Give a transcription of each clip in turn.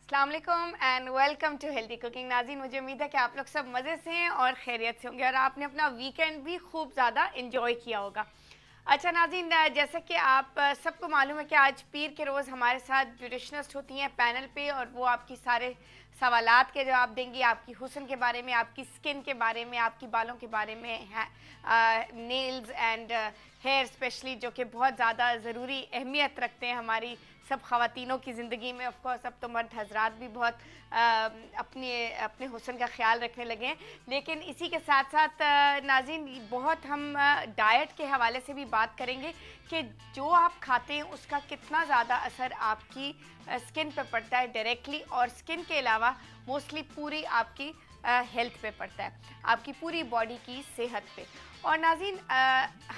अस्सलाम वालेकुम and welcome to healthy cooking. नाज़रीन, मुझे उम्मीद है कि आप लोग सब मज़े से हैं और खैरियत से होंगे और आपने अपना वीकेंड भी खूब ज़्यादा इंजॉय किया होगा। अच्छा नाज़रीन, जैसा कि आप सबको मालूम है कि आज पीर के रोज़ हमारे साथ न्यूट्रिशनिस्ट होती हैं पैनल पे और वो आपकी सारे सवालात के जवाब देंगी, आपकी हुस्न के बारे में, आपकी स्किन के बारे में, आपकी बालों के बारे में, नेल्स एंड हेयर स्पेशली, जो कि बहुत ज़्यादा ज़रूरी अहमियत रखते हैं हमारी सब ख़वातीनों की ज़िंदगी में। ऑफ कोर्स अब तो मर्द हजरात भी बहुत अपने हुस्न का ख्याल रखने लगे हैं, लेकिन इसी के साथ साथ नाज़रीन बहुत हम डाइट के हवाले से भी बात करेंगे कि जो आप खाते हैं उसका कितना ज़्यादा असर आपकी स्किन पे पड़ता है डायरेक्टली, और स्किन के अलावा मोस्टली पूरी आपकी हेल्थ पे पड़ता है, आपकी पूरी बॉडी की सेहत पे। और नाज़रीन,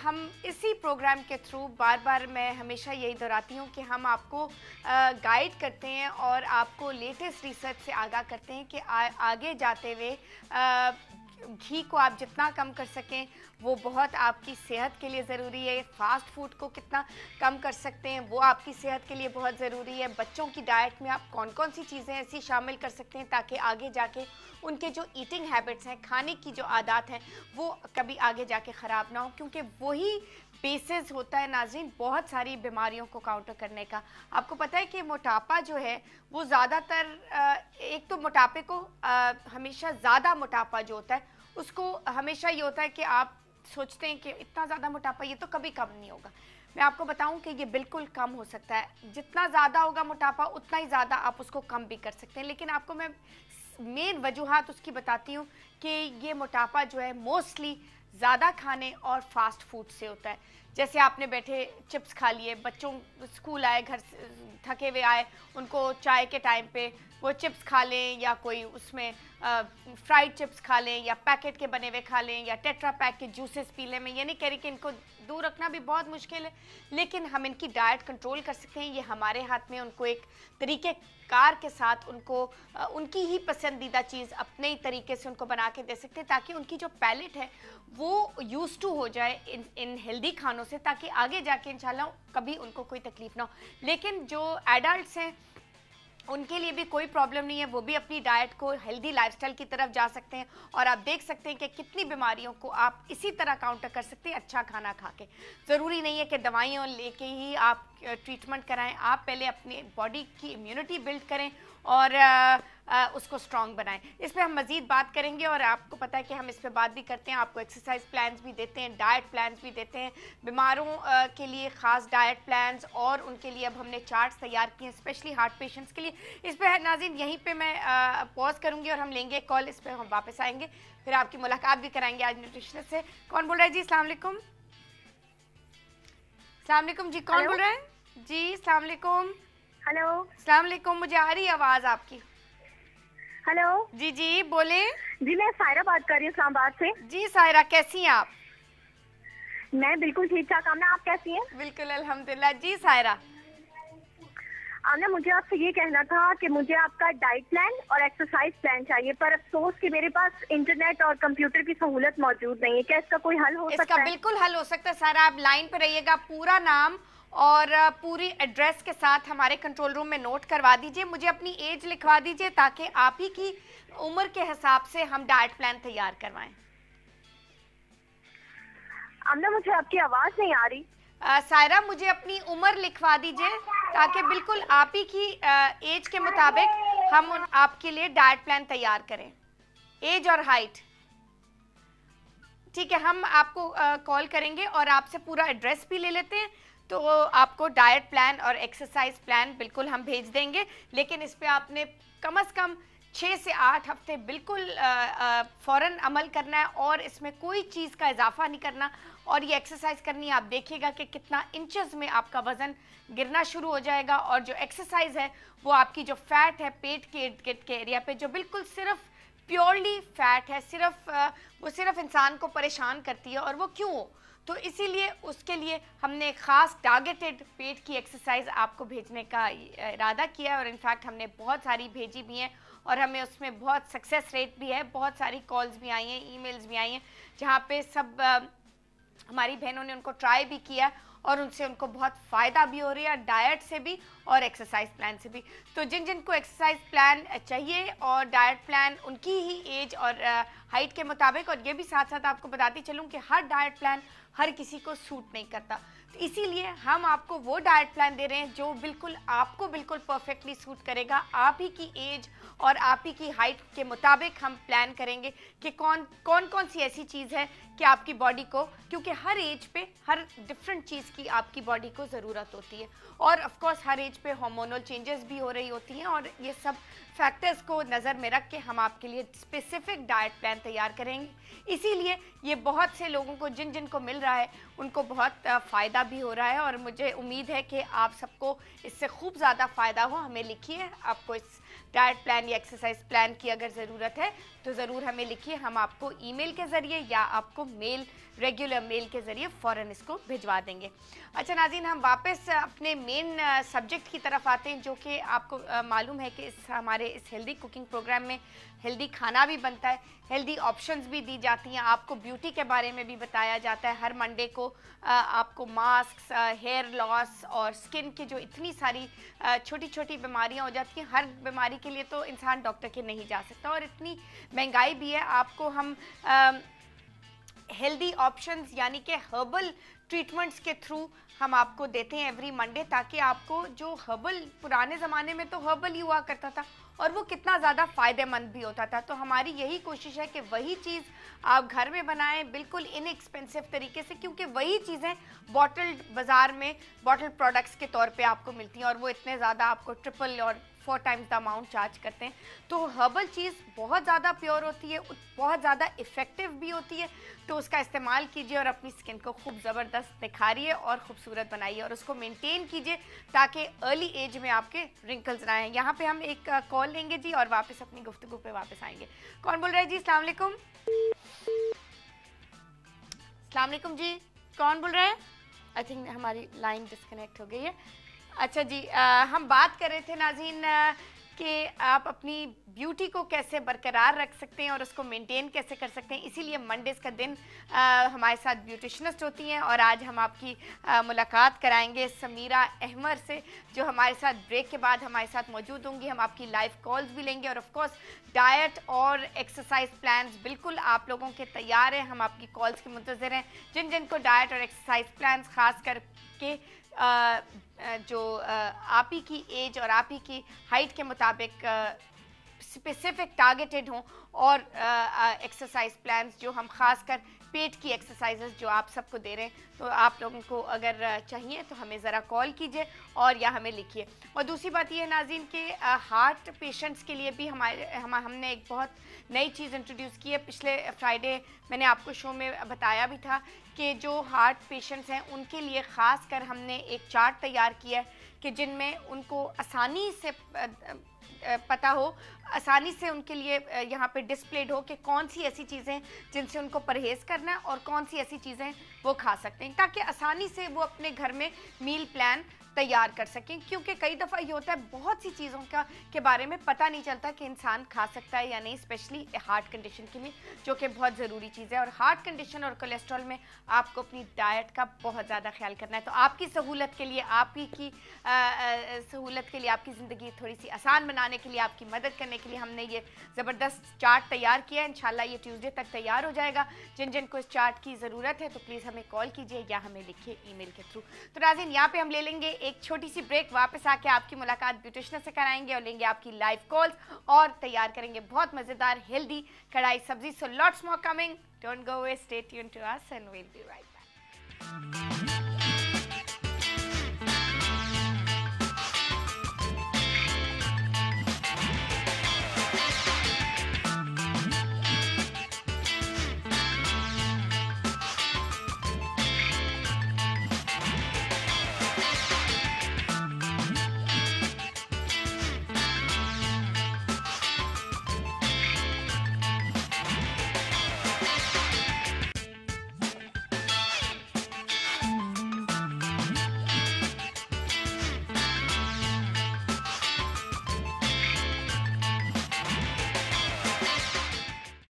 हम इसी प्रोग्राम के थ्रू बार बार मैं हमेशा यही दोहराती हूँ कि हम आपको गाइड करते हैं और आपको लेटेस्ट रिसर्च से आगाह करते हैं कि आगे जाते हुए घी को आप जितना कम कर सकें वो बहुत आपकी सेहत के लिए ज़रूरी है। फास्ट फूड को कितना कम कर सकते हैं वो आपकी सेहत के लिए बहुत ज़रूरी है। बच्चों की डाइट में आप कौन कौन सी चीज़ें ऐसी शामिल कर सकते हैं ताकि आगे जाके उनके जो ईटिंग हैबिट्स हैं, खाने की जो आदत हैं, वो कभी आगे जाके ख़राब ना हो, क्योंकि वही बेसिस होता है नाज़रीन बहुत सारी बीमारियों को काउंटर करने का। आपको पता है कि मोटापा जो है वो ज़्यादातर एक तो मोटापे को हमेशा ज़्यादा मोटापा जो होता है उसको हमेशा ये होता है कि आप सोचते हैं कि इतना ज़्यादा मोटापा ये तो कभी कम नहीं होगा। मैं आपको बताऊं कि ये बिल्कुल कम हो सकता है। जितना ज़्यादा होगा मोटापा उतना ही ज़्यादा आप उसको कम भी कर सकते हैं, लेकिन आपको मैं मेन वजूहात उसकी बताती हूँ कि ये मोटापा जो है मोस्टली ज़्यादा खाने और फास्ट फूड से होता है। जैसे आपने बैठे चिप्स खा लिए, बच्चों स्कूल आए, घर से थके हुए आए, उनको चाय के टाइम पे वो चिप्स खा लें या कोई उसमें फ्राइड चिप्स खा लें या पैकेट के बने हुए खा लें या टेट्रा पैक के जूसेस पी लें। मैं ये नहीं कह रही कि इनको दूर रखना भी बहुत मुश्किल है, लेकिन हम इनकी डाइट कंट्रोल कर सकते हैं। ये हमारे हाथ में, उनको एक तरीके कार के साथ उनको उनकी ही पसंदीदा चीज़ अपने ही तरीके से उनको बना के दे सकते हैं ताकि उनकी जो पैलेट है वो यूज टू हो जाए इन हेल्दी खानों से, ताकि आगे जाके इंशाल्लाह कभी उनको कोई तकलीफ ना हो। लेकिन जो एडल्ट्स हैं उनके लिए भी कोई प्रॉब्लम नहीं है, वो भी अपनी डाइट को हेल्दी लाइफस्टाइल की तरफ जा सकते हैं और आप देख सकते हैं कि कितनी बीमारियों को आप इसी तरह काउंटर कर सकते हैं अच्छा खाना खा के। ज़रूरी नहीं है कि दवाइयाँ लेके ही आप ट्रीटमेंट कराएं, आप पहले अपनी बॉडी की इम्यूनिटी बिल्ड करें और उसको स्ट्रॉन्ग बनाएं। इस पर हम मज़ीद बात करेंगे और आपको पता है कि हम इस पर बात भी करते हैं, आपको एक्सरसाइज प्लान्स भी देते हैं, डाइट प्लान्स भी देते हैं, बीमारों के लिए ख़ास डाइट प्लान्स, और उनके लिए अब हमने चार्ट्स तैयार किए हैं स्पेशली हार्ट पेशेंट्स के लिए। इस पर नाज़रीन यहीं पे मैं पॉज करूँगी और हम लेंगे कॉल, इस पर हम वापस आएंगे, फिर आपकी मुलाकात भी कराएंगे आज न्यूट्रिशनिस्ट से। कौन बोल रहा है जी? अस्सलाम वालेकुम। अस्सलाम वालेकुम जी, कौन बोल रहा है जी? अस्सलाम वालेकुम। हेलो। अस्सलाम वालेकुम, मुझे आ रही है आवाज़ आपकी। हेलो जी जी बोले। जी, मैं सायरा बात कर रही हूँ इस्लामाबाद से। जी सायरा, कैसी हैं आप? मैं बिल्कुल ठीक ठाक। आमना, आप कैसी हैं? बिल्कुल अल्हम्दुलिल्लाह। जी सायरा, आमना, मुझे आपसे ये कहना था कि मुझे आपका डाइट प्लान और एक्सरसाइज प्लान चाहिए, पर अफसोस कि मेरे पास इंटरनेट और कंप्यूटर की सहूलत मौजूद नहीं है। क्या इसका कोई हल हो सकता है? इसका बिल्कुल हल हो सकता है सायरा, आप लाइन पर रहिएगा। पूरा नाम और पूरी एड्रेस के साथ हमारे कंट्रोल रूम में नोट करवा दीजिए, मुझे अपनी एज लिखवा दीजिए ताकि आप ही की उम्र के हिसाब से हम डाइट प्लान तैयार करवाएं। आमना, मुझे आपकी आवाज़ नहीं आ रही। सायरा, मुझे अपनी उम्र लिखवा दीजिए ताकि बिल्कुल आप ही की एज के मुताबिक हम आपके लिए डाइट प्लान तैयार करें, एज और हाइट। ठीक है, हम आपको कॉल करेंगे और आपसे पूरा एड्रेस भी ले लेते हैं, तो आपको डाइट प्लान और एक्सरसाइज प्लान बिल्कुल हम भेज देंगे। लेकिन इस पे आपने कम से कम 6 से 8 हफ्ते बिल्कुल फ़ौरन अमल करना है और इसमें कोई चीज़ का इजाफा नहीं करना और ये एक्सरसाइज करनी है। आप देखिएगा कि कितना इंचेस में आपका वज़न गिरना शुरू हो जाएगा, और जो एक्सरसाइज है वो आपकी जो फैट है पेट के इर्द गिर्द के एरिया पे, जो बिल्कुल सिर्फ प्योरली फैट है, वो सिर्फ इंसान को परेशान करती है, और वो क्यों हो, तो इसीलिए उसके लिए हमने ख़ास टारगेटेड पेट की एक्सरसाइज आपको भेजने का इरादा किया है, और इनफैक्ट हमने बहुत सारी भेजी भी हैं और हमें उसमें बहुत सक्सेस रेट भी है। बहुत सारी कॉल्स भी आई हैं, ईमेल्स भी आई हैं, जहाँ पे सब हमारी बहनों ने उनको ट्राई भी किया और उनसे उनको बहुत फ़ायदा भी हो रहा है, डाइट से भी और एक्सरसाइज प्लान से भी। तो जिन जिन को एक्सरसाइज प्लान चाहिए और डाइट प्लान उनकी ही एज और हाइट के मुताबिक, और ये भी साथ साथ आपको बताती चलूँ कि हर डाइट प्लान हर किसी को सूट नहीं करता, तो इसीलिए हम आपको वो डाइट प्लान दे रहे हैं जो बिल्कुल आपको बिल्कुल परफेक्टली सूट करेगा। आप ही की एज और आप ही की हाइट के मुताबिक हम प्लान करेंगे कि कौन सी ऐसी चीज़ है कि आपकी बॉडी को, क्योंकि हर एज पे हर डिफरेंट चीज़ की आपकी बॉडी को ज़रूरत होती है, और ऑफ कोर्स हर एज पे हार्मोनल चेंजेस भी हो रही होती हैं, और ये सब फैक्टर्स को नज़र में रख के हम आपके लिए स्पेसिफिक डाइट प्लान तैयार करेंगे। इसीलिए ये बहुत से लोगों को जिन जिन को मिल रहा है उनको बहुत फ़ायदा भी हो रहा है, और मुझे उम्मीद है कि आप सबको इससे खूब ज़्यादा फ़ायदा हो। हमें लिखिए, आपको इस डाइट प्लान या एक्सरसाइज प्लान की अगर ज़रूरत है तो ज़रूर हमें लिखिए, हम आपको ईमेल के ज़रिए या आपको रेगुलर मेल के ज़रिए फ़ौरन इसको भिजवा देंगे। अच्छा नाज़रीन, हम वापस अपने मेन सब्जेक्ट की तरफ आते हैं, जो कि आपको मालूम है कि हमारे इस हेल्दी कुकिंग प्रोग्राम में हेल्दी खाना भी बनता है, हेल्दी ऑप्शंस भी दी जाती हैं, आपको ब्यूटी के बारे में भी बताया जाता है। हर मंडे को आपको मास्क, हेयर लॉस और स्किन की जो इतनी सारी छोटी छोटी बीमारियां हो जाती हैं, हर बीमारी के लिए तो इंसान डॉक्टर के नहीं जा सकता, और इतनी महंगाई भी है। आपको हम हेल्दी ऑप्शंस यानी कि हर्बल ट्रीटमेंट्स के थ्रू हम आपको देते हैं एवरी मंडे, ताकि आपको जो हर्बल, पुराने ज़माने में तो हर्बल ही हुआ करता था और वो कितना ज़्यादा फ़ायदेमंद भी होता था, तो हमारी यही कोशिश है कि वही चीज़ आप घर में बनाएं बिल्कुल इनएक्सपेंसिव तरीके से, क्योंकि वही चीज़ें बॉटल्ड बाज़ार में बॉटल प्रोडक्ट्स के तौर पे आपको मिलती हैं, और वो इतने ज़्यादा आपको ट्रिपल और 4 टाइम्स द अमाउंट चार्ज करते हैं। तो हर्बल चीज़ बहुत ज़्यादा प्योर होती है, बहुत ज़्यादा इफ़ेक्टिव भी होती है, तो उसका इस्तेमाल कीजिए और अपनी स्किन को खूब ज़बरदस्त निखारिए और ख़ूबसूरत बनाइए, और उसको मेंटेन कीजिए ताकि अर्ली एज में आपके रिंकल्स ना आएँ। यहाँ पे हम एक कॉल लेंगे जी और वापस अपनी गुफ्तगू पे वापस आएंगे। कौन बोल रहे हैं जी? अस्सलाम वालेकुम। अस्सलाम वालेकुम जी, कौन बोल रहे हैं? आई थिंक हमारी लाइन डिस्कनेक्ट हो गई है। अच्छा जी, हम बात कर रहे थे नाज़रीन कि आप अपनी ब्यूटी को कैसे बरकरार रख सकते हैं और उसको मेंटेन कैसे कर सकते हैं। इसीलिए मंडेज़ का दिन हमारे साथ ब्यूटिशनिस्ट होती हैं, और आज हम आपकी मुलाकात कराएंगे समीरा अहमद से, जो हमारे साथ ब्रेक के बाद हमारे साथ मौजूद होंगी। हम आपकी लाइव कॉल्स भी लेंगे, और ऑफ कोर्स डाइट और एक्सरसाइज प्लान्स बिल्कुल आप लोगों के तैयार हैं। हम आपकी कॉल्स के मुंतज़िर हैं। जिन जिन को डाइट और एक्सरसाइज प्लान्स ख़ास करके जो आप ही की एज और आप ही की हाइट के मुताबिक स्पेसिफिक टारगेटेड हों, और एक्सरसाइज प्लान्स जो हम ख़ास कर पेट की एक्सरसाइजेस जो आप सबको दे रहे हैं, तो आप लोगों को अगर चाहिए तो हमें ज़रा कॉल कीजिए और या हमें लिखिए। और दूसरी बात ये है नाज़रीन कि हार्ट पेशेंट्स के लिए भी हमने एक बहुत नई चीज़ इंट्रोड्यूस की है। पिछले फ्राइडे मैंने आपको शो में बताया भी था कि जो हार्ट पेशेंट्स हैं उनके लिए ख़ास कर हमने एक चार्ट तैयार किया है कि जिनमें उनको आसानी से पता हो, आसानी से उनके लिए यहाँ पे डिस्प्लेड हो कि कौन सी ऐसी चीज़ें जिनसे उनको परहेज़ करना है और कौन सी ऐसी चीज़ें वो खा सकते हैं, ताकि आसानी से वो अपने घर में मील प्लान तैयार कर सकें। क्योंकि कई दफ़ा ये होता है बहुत सी चीज़ों के बारे में पता नहीं चलता कि इंसान खा सकता है या नहीं, स्पेशली हार्ट कंडीशन के लिए, जो कि बहुत ज़रूरी चीज़ है। और हार्ट कंडीशन और कोलेस्ट्रॉल में आपको अपनी डाइट का बहुत ज़्यादा ख्याल करना है। तो आपकी सहूलत के लिए, आप ही की सहूलत के लिए, आपकी ज़िंदगी थोड़ी सी आसान बनाने के लिए, आपकी मदद करने के लिए हमने ये ज़बरदस्त चार्ट तैयार किया है। इंशाल्लाह ये ट्यूसडे तक तैयार हो जाएगा। जिन जिन को इस चार्ट की ज़रूरत है तो प्लीज़ हमें कॉल कीजिए या हमें लिखिए ईमेल के थ्रू। तो नाज़रीन, यहाँ पे हम ले लेंगे एक छोटी सी ब्रेक, वापस आके आपकी मुलाकात ब्यूटिशियन से कराएंगे और लेंगे आपकी लाइव कॉल्स और तैयार करेंगे बहुत मज़ेदार हेल्दी कढ़ाई सब्जी। So lots more coming, don't go away, stay tuned to us and we'll be right back.